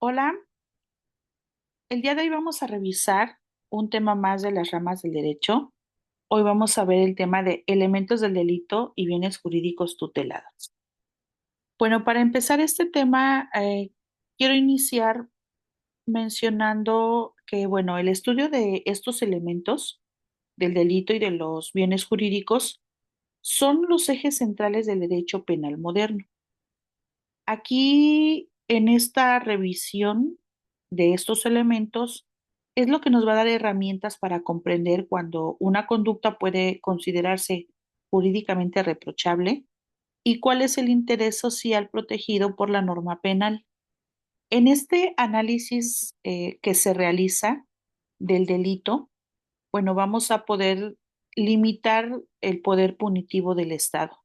Hola, el día de hoy vamos a revisar un tema más de las ramas del derecho. Hoy vamos a ver el tema de elementos del delito y bienes jurídicos tutelados. Bueno, para empezar este tema, quiero iniciar mencionando que, bueno, el estudio de estos elementos del delito y de los bienes jurídicos son los ejes centrales del derecho penal moderno. Aquí, en esta revisión de estos elementos, es lo que nos va a dar herramientas para comprender cuando una conducta puede considerarse jurídicamente reprochable y cuál es el interés social protegido por la norma penal. En este análisis que se realiza del delito, bueno, vamos a poder limitar el poder punitivo del Estado.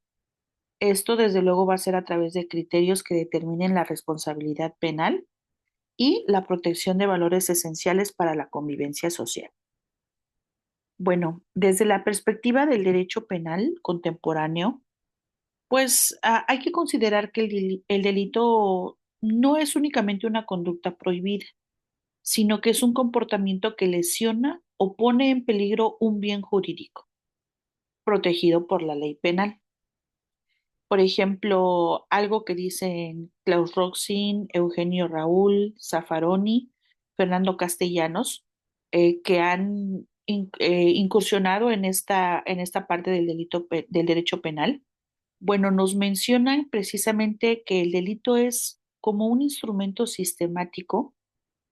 Esto, desde luego, va a ser a través de criterios que determinen la responsabilidad penal y la protección de valores esenciales para la convivencia social. Bueno, desde la perspectiva del derecho penal contemporáneo, pues hay que considerar que el delito no es únicamente una conducta prohibida, sino que es un comportamiento que lesiona o pone en peligro un bien jurídico protegido por la ley penal. Por ejemplo, algo que dicen Klaus Roxin, Eugenio Raúl, Zaffaroni, Fernando Castellanos, que han incursionado en esta parte del delito, del derecho penal. Bueno, nos mencionan precisamente que el delito es como un instrumento sistemático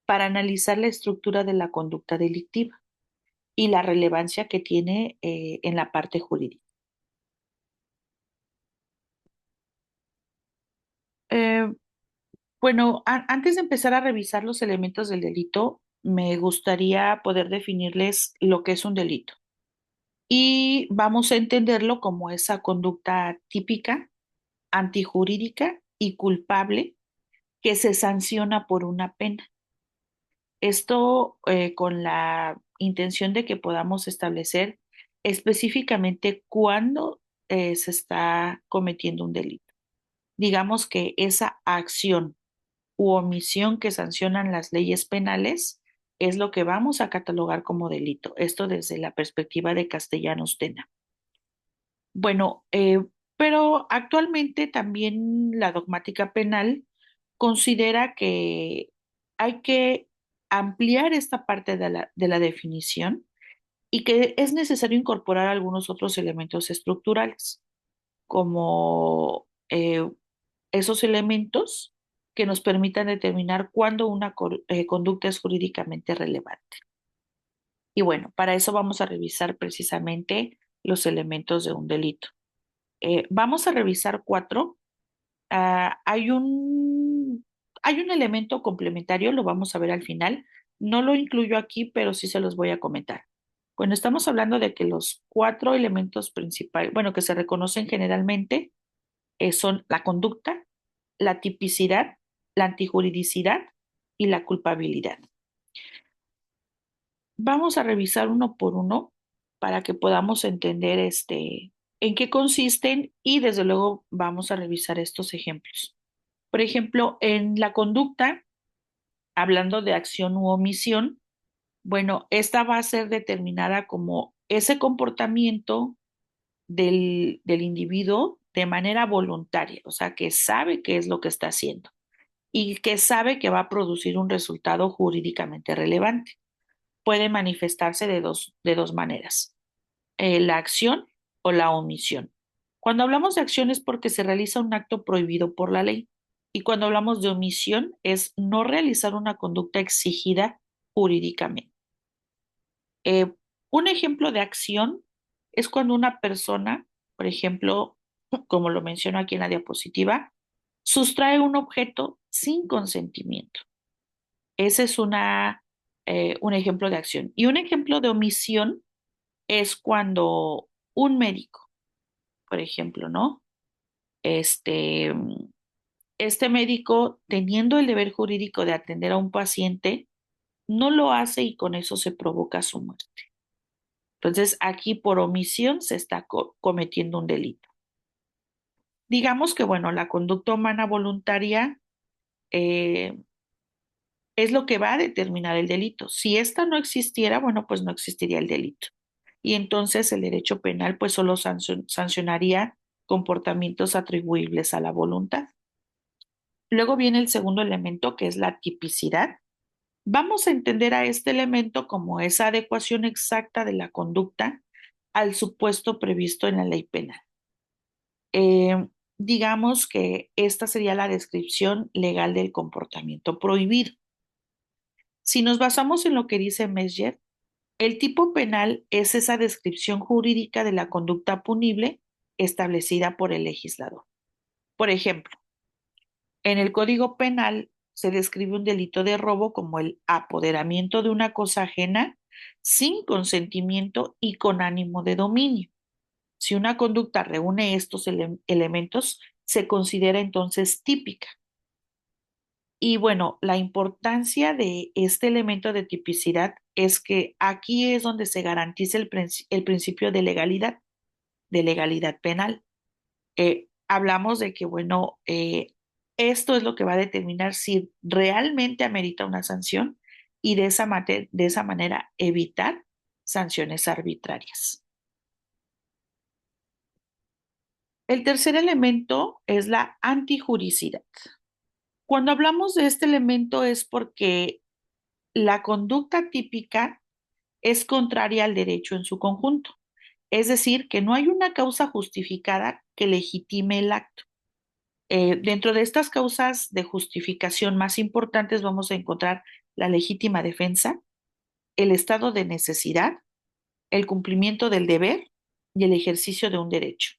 para analizar la estructura de la conducta delictiva y la relevancia que tiene en la parte jurídica. Eh, Bueno, antes de empezar a revisar los elementos del delito, me gustaría poder definirles lo que es un delito. Y vamos a entenderlo como esa conducta típica, antijurídica y culpable que se sanciona por una pena. Esto con la intención de que podamos establecer específicamente cuándo se está cometiendo un delito. Digamos que esa acción u omisión que sancionan las leyes penales es lo que vamos a catalogar como delito. Esto desde la perspectiva de Castellanos Tena. Bueno, pero actualmente también la dogmática penal considera que hay que ampliar esta parte de la definición y que es necesario incorporar algunos otros elementos estructurales, como esos elementos que nos permitan determinar cuándo una conducta es jurídicamente relevante. Y bueno, para eso vamos a revisar precisamente los elementos de un delito. Vamos a revisar cuatro. Hay un elemento complementario, lo vamos a ver al final. No lo incluyo aquí, pero sí se los voy a comentar. Cuando estamos hablando de que los cuatro elementos principales, bueno, que se reconocen generalmente, son la conducta, la tipicidad, la antijuridicidad y la culpabilidad. Vamos a revisar uno por uno para que podamos entender en qué consisten y desde luego vamos a revisar estos ejemplos. Por ejemplo, en la conducta, hablando de acción u omisión, bueno, esta va a ser determinada como ese comportamiento del individuo de manera voluntaria, o sea, que sabe qué es lo que está haciendo y que sabe que va a producir un resultado jurídicamente relevante. Puede manifestarse de dos maneras, la acción o la omisión. Cuando hablamos de acción es porque se realiza un acto prohibido por la ley y cuando hablamos de omisión es no realizar una conducta exigida jurídicamente. Eh, un ejemplo de acción es cuando una persona, por ejemplo, como lo menciono aquí en la diapositiva, sustrae un objeto sin consentimiento. Ese es un ejemplo de acción. Y un ejemplo de omisión es cuando un médico, por ejemplo, ¿no? Este, este médico, teniendo el deber jurídico de atender a un paciente, no lo hace y con eso se provoca su muerte. Entonces, aquí por omisión se está cometiendo un delito. Digamos que, bueno, la conducta humana voluntaria, eh, es lo que va a determinar el delito. Si esta no existiera, bueno, pues no existiría el delito. Y entonces el derecho penal pues solo sancionaría comportamientos atribuibles a la voluntad. Luego viene el segundo elemento, que es la tipicidad. Vamos a entender a este elemento como esa adecuación exacta de la conducta al supuesto previsto en la ley penal. Digamos que esta sería la descripción legal del comportamiento prohibido. Si nos basamos en lo que dice Mesger, el tipo penal es esa descripción jurídica de la conducta punible establecida por el legislador. Por ejemplo, en el Código Penal se describe un delito de robo como el apoderamiento de una cosa ajena sin consentimiento y con ánimo de dominio. Si una conducta reúne estos elementos, se considera entonces típica. Y bueno, la importancia de este elemento de tipicidad es que aquí es donde se garantiza el principio de legalidad penal. Hablamos de que, bueno, esto es lo que va a determinar si realmente amerita una sanción y de esa manera evitar sanciones arbitrarias. El tercer elemento es la antijuricidad. Cuando hablamos de este elemento es porque la conducta típica es contraria al derecho en su conjunto, es decir, que no hay una causa justificada que legitime el acto. Dentro de estas causas de justificación más importantes vamos a encontrar la legítima defensa, el estado de necesidad, el cumplimiento del deber y el ejercicio de un derecho.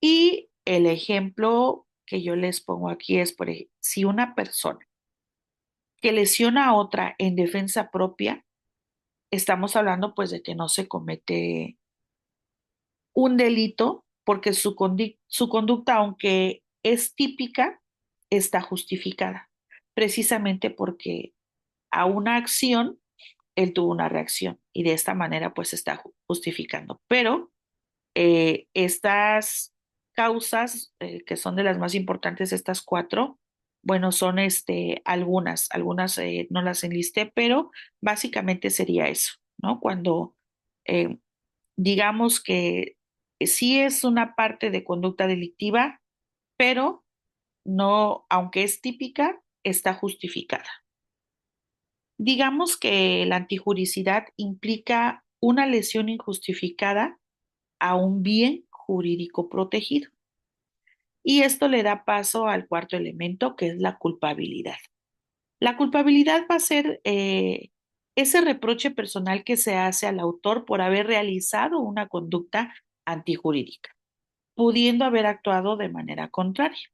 Y el ejemplo que yo les pongo aquí es, por ejemplo, si una persona que lesiona a otra en defensa propia, estamos hablando pues de que no se comete un delito porque su conducta, aunque es típica, está justificada, precisamente porque a una acción él tuvo una reacción y de esta manera pues está justificando. Pero estas causas, que son de las más importantes, estas cuatro, bueno, son algunas no las enlisté, pero básicamente sería eso, ¿no? Cuando eh, digamos que sí es una parte de conducta delictiva, pero no, aunque es típica, está justificada. Digamos que la antijuricidad implica una lesión injustificada a un bien jurídico protegido. Y esto le da paso al cuarto elemento, que es la culpabilidad. La culpabilidad va a ser ese reproche personal que se hace al autor por haber realizado una conducta antijurídica, pudiendo haber actuado de manera contraria.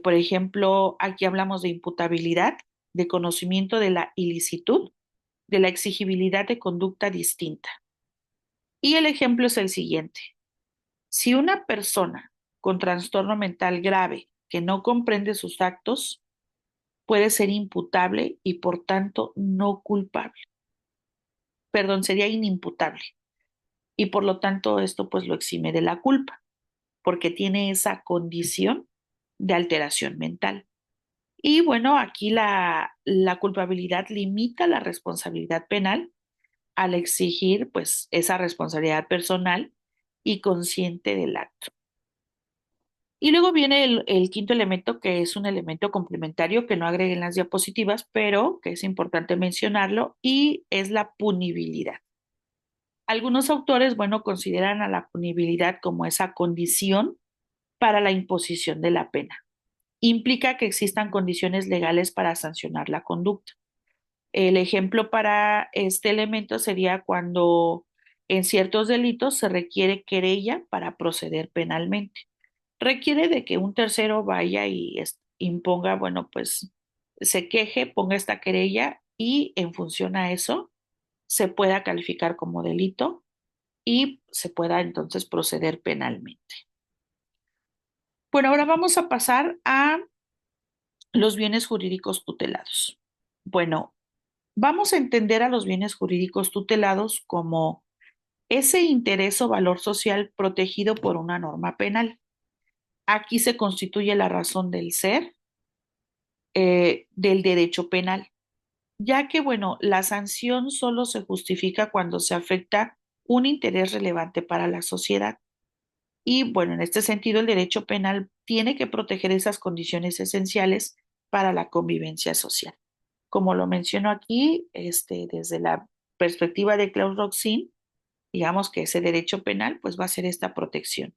Por ejemplo, aquí hablamos de imputabilidad, de conocimiento de la ilicitud, de la exigibilidad de conducta distinta. Y el ejemplo es el siguiente. Si una persona con trastorno mental grave que no comprende sus actos puede ser imputable y por tanto no culpable. Perdón, sería inimputable. Y por lo tanto esto pues lo exime de la culpa, porque tiene esa condición de alteración mental. Y bueno, aquí la culpabilidad limita la responsabilidad penal al exigir pues esa responsabilidad personal y consciente del acto. Y luego viene el quinto elemento, que es un elemento complementario que no agregué en las diapositivas, pero que es importante mencionarlo, y es la punibilidad. Algunos autores, bueno, consideran a la punibilidad como esa condición para la imposición de la pena. Implica que existan condiciones legales para sancionar la conducta. El ejemplo para este elemento sería cuando en ciertos delitos se requiere querella para proceder penalmente. Requiere de que un tercero vaya y imponga, bueno, pues se queje, ponga esta querella y en función a eso se pueda calificar como delito y se pueda entonces proceder penalmente. Bueno, ahora vamos a pasar a los bienes jurídicos tutelados. Bueno, vamos a entender a los bienes jurídicos tutelados como ese interés o valor social protegido por una norma penal. Aquí se constituye la razón del ser del derecho penal. ya que, bueno, la sanción solo se justifica cuando se afecta un interés relevante para la sociedad. Y, bueno, en este sentido, el derecho penal tiene que proteger esas condiciones esenciales para la convivencia social. Como lo menciono aquí, desde la perspectiva de Klaus Roxin, digamos que ese derecho penal pues va a ser esta protección.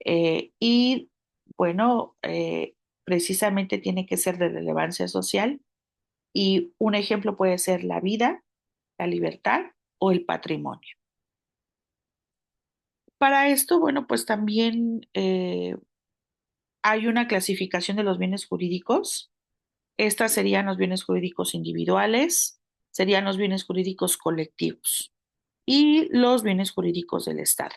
Y bueno, precisamente tiene que ser de relevancia social y un ejemplo puede ser la vida, la libertad o el patrimonio. Para esto, bueno, pues también hay una clasificación de los bienes jurídicos. Estas serían los bienes jurídicos individuales, serían los bienes jurídicos colectivos y los bienes jurídicos del Estado.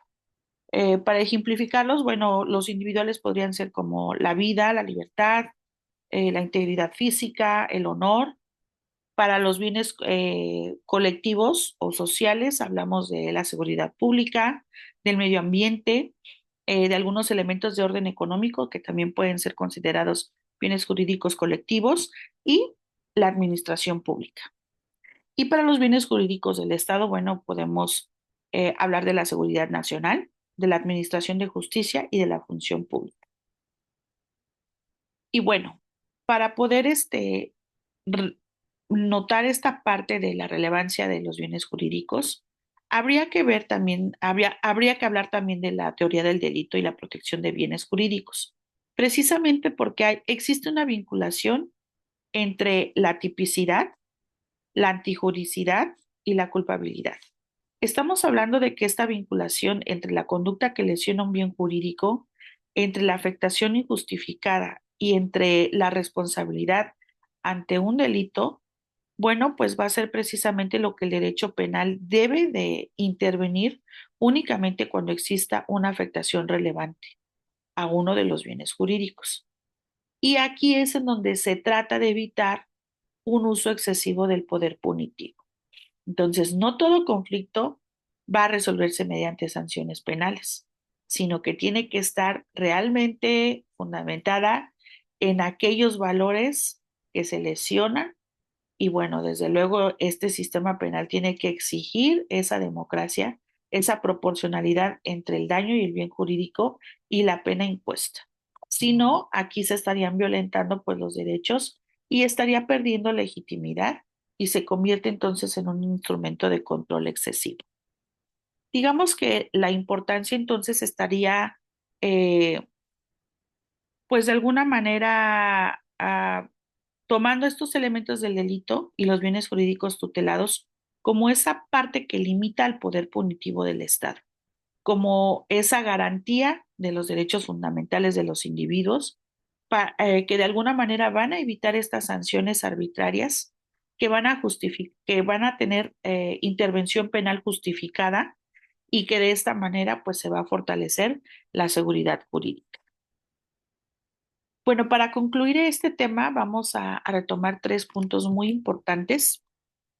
Para ejemplificarlos, bueno, los individuales podrían ser como la vida, la libertad, la integridad física, el honor. Para los bienes colectivos o sociales, hablamos de la seguridad pública, del medio ambiente, de algunos elementos de orden económico que también pueden ser considerados bienes jurídicos colectivos y la administración pública. Y para los bienes jurídicos del Estado, bueno, podemos hablar de la seguridad nacional, de la administración de justicia y de la función pública. Y bueno, para poder r- notar esta parte de la relevancia de los bienes jurídicos, habría que ver también, habría que hablar también de la teoría del delito y la protección de bienes jurídicos, precisamente porque existe una vinculación entre la tipicidad, la antijuricidad y la culpabilidad. Estamos hablando de que esta vinculación entre la conducta que lesiona un bien jurídico, entre la afectación injustificada y entre la responsabilidad ante un delito, bueno, pues va a ser precisamente lo que el derecho penal debe de intervenir únicamente cuando exista una afectación relevante a uno de los bienes jurídicos. Y aquí es en donde se trata de evitar un uso excesivo del poder punitivo. Entonces, no todo conflicto va a resolverse mediante sanciones penales, sino que tiene que estar realmente fundamentada en aquellos valores que se lesionan y bueno, desde luego este sistema penal tiene que exigir esa democracia, esa proporcionalidad entre el daño y el bien jurídico y la pena impuesta. Si no, aquí se estarían violentando pues los derechos y estaría perdiendo legitimidad y se convierte entonces en un instrumento de control excesivo. Digamos que la importancia entonces estaría eh, pues de alguna manera tomando estos elementos del delito y los bienes jurídicos tutelados como esa parte que limita al poder punitivo del Estado, como esa garantía de los derechos fundamentales de los individuos, que de alguna manera van a evitar estas sanciones arbitrarias que van a tener intervención penal justificada y que de esta manera pues se va a fortalecer la seguridad jurídica. Bueno, para concluir este tema, vamos a retomar tres puntos muy importantes.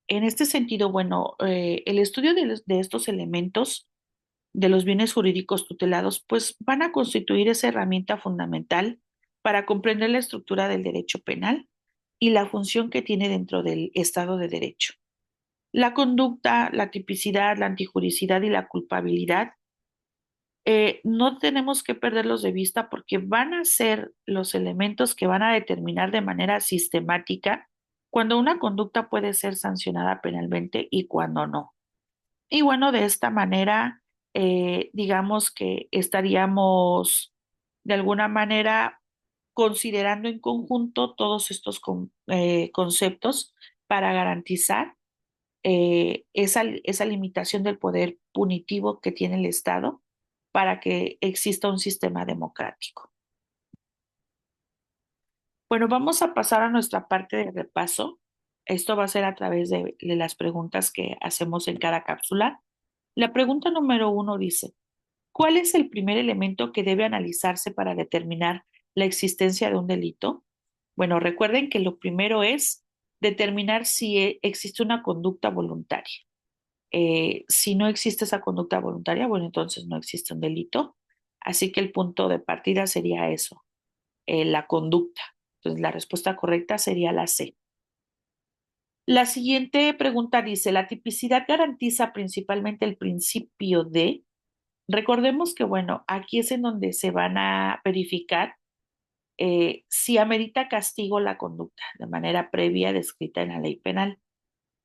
En este sentido, bueno, el estudio de estos elementos de los bienes jurídicos tutelados, pues van a constituir esa herramienta fundamental para comprender la estructura del derecho penal y la función que tiene dentro del Estado de Derecho. La conducta, la tipicidad, la antijuricidad y la culpabilidad no tenemos que perderlos de vista porque van a ser los elementos que van a determinar de manera sistemática cuando una conducta puede ser sancionada penalmente y cuando no. Y bueno, de esta manera, digamos que estaríamos de alguna manera considerando en conjunto todos estos conceptos para garantizar esa limitación del poder punitivo que tiene el Estado para que exista un sistema democrático. Bueno, vamos a pasar a nuestra parte de repaso. Esto va a ser a través de las preguntas que hacemos en cada cápsula. La pregunta número uno dice, ¿cuál es el primer elemento que debe analizarse para determinar la existencia de un delito? Bueno, recuerden que lo primero es determinar si existe una conducta voluntaria. Si no existe esa conducta voluntaria, bueno, entonces no existe un delito. Así que el punto de partida sería eso, la conducta. Entonces la respuesta correcta sería la C. La siguiente pregunta dice, ¿la tipicidad garantiza principalmente el principio de? Recordemos que, bueno, aquí es en donde se van a verificar si amerita castigo la conducta de manera previa descrita en la ley penal.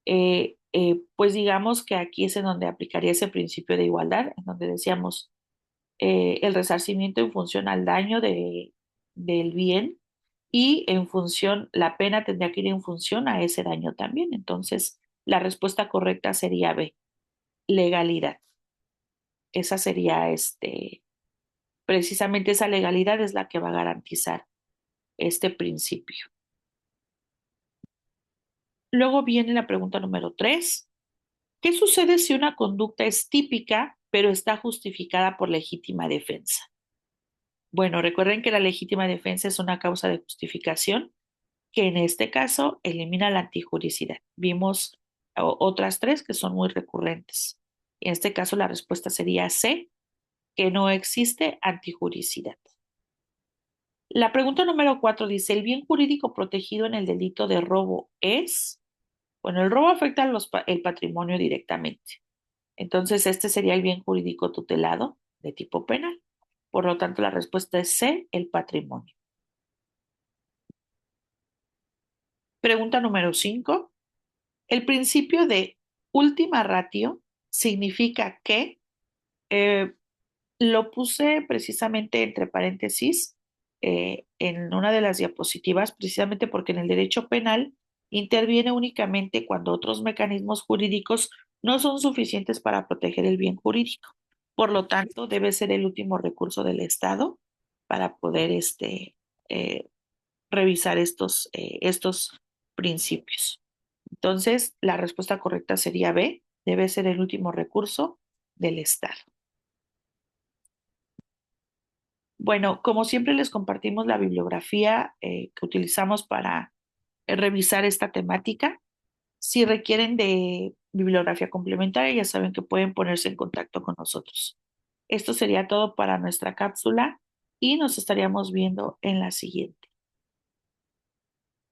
Pues digamos que aquí es en donde aplicaría ese principio de igualdad, en donde decíamos el resarcimiento en función al daño del bien y en función, la pena tendría que ir en función a ese daño también. Entonces, la respuesta correcta sería B, legalidad. Esa sería precisamente esa legalidad es la que va a garantizar este principio. Luego viene la pregunta número 3. ¿Qué sucede si una conducta es típica, pero está justificada por legítima defensa? Bueno, recuerden que la legítima defensa es una causa de justificación que en este caso elimina la antijuricidad. Vimos otras tres que son muy recurrentes. En este caso la respuesta sería C, que no existe antijuricidad. La pregunta número 4 dice, ¿el bien jurídico protegido en el delito de robo es? Bueno, el robo afecta el patrimonio directamente. Entonces, este sería el bien jurídico tutelado de tipo penal. Por lo tanto, la respuesta es C, el patrimonio. Pregunta número 5. El principio de última ratio significa que eh, lo puse precisamente entre paréntesis en una de las diapositivas, precisamente porque en el derecho penal interviene únicamente cuando otros mecanismos jurídicos no son suficientes para proteger el bien jurídico. Por lo tanto, debe ser el último recurso del Estado para poder eh, revisar estos principios. Entonces, la respuesta correcta sería B, debe ser el último recurso del Estado. Bueno, como siempre les compartimos la bibliografía que utilizamos para revisar esta temática. Si requieren de bibliografía complementaria, ya saben que pueden ponerse en contacto con nosotros. Esto sería todo para nuestra cápsula y nos estaríamos viendo en la siguiente.